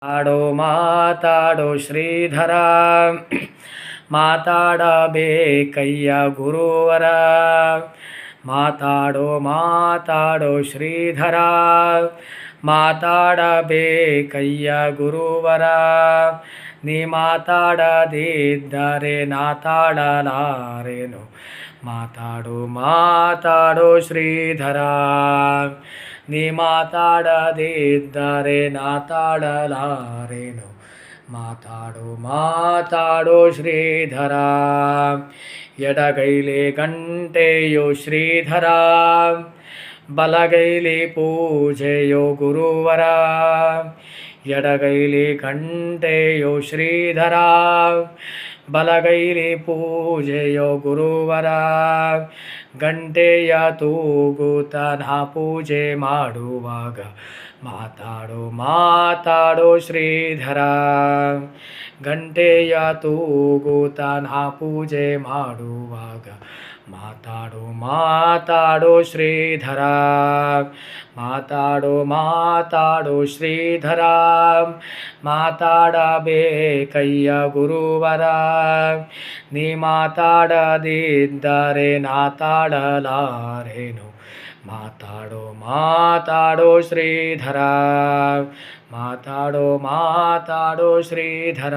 ಮಾತಾಡೋ ಶ್ರೀಧರ ಮಾತಾಡಬೇಕಯ್ಯ ಗುರುವರ ಮಾತಾಡೋ ಶ್ರೀಧರ ಮಾತಾಡಬೇಕಯ್ಯ ಗುರುವರ ನೀ ಮಾತಾಡದಿದ್ದರೆ ನಾತಾಡಲಾರೆನು ಮಾತಾಡೋ ಶ್ರೀಧರ ನೀ ಮಾತಾಡದಿದ್ದರೆ ನಾತಾಡಲಾರೆನು ಮಾತಾಡೋ ಶ್ರೀಧರ ಎಡಗೈಲಿ ಗಂಟೆಯೋ ಶ್ರೀಧರ ಬಲಗೈಲಿ ಪೂಜೆಯೋ ಗುರುವರ ಎಡಗೈಲಿ ಗಂಟೆಯೋ ಶ್ರೀಧರ ಬಲಗೈಲಿ ಪೂಜೆಯೋ ಗುರುವರ ಗಂಟೆಯ ತೂಗುತ್ತ ನಾ ಪೂಜೆ ಮಾಡುವಾಗ ಮಾತಾಡೋ ಶ್ರೀಧರ ಗಂಟೆಯ ತೂಗುತ್ತ ನಾ ಪೂಜೆ ಮಾಡುವಾಗ ಮಾತಾಡೋ ಶ್ರೀಧರ ಮಾತಾಡೋ ಶ್ರೀಧರ ಮಾತಾಡಬೇಕಯ್ಯ ಗುರುವರ ನೀ ಮಾತಾಡದಿದ್ದರೆ ನಾತಾಡಲಾರೆನು ಮಾತಾಡೋ ಶ್ರೀಧರ ಮಾತಾಡೋ ಶ್ರೀಧರ.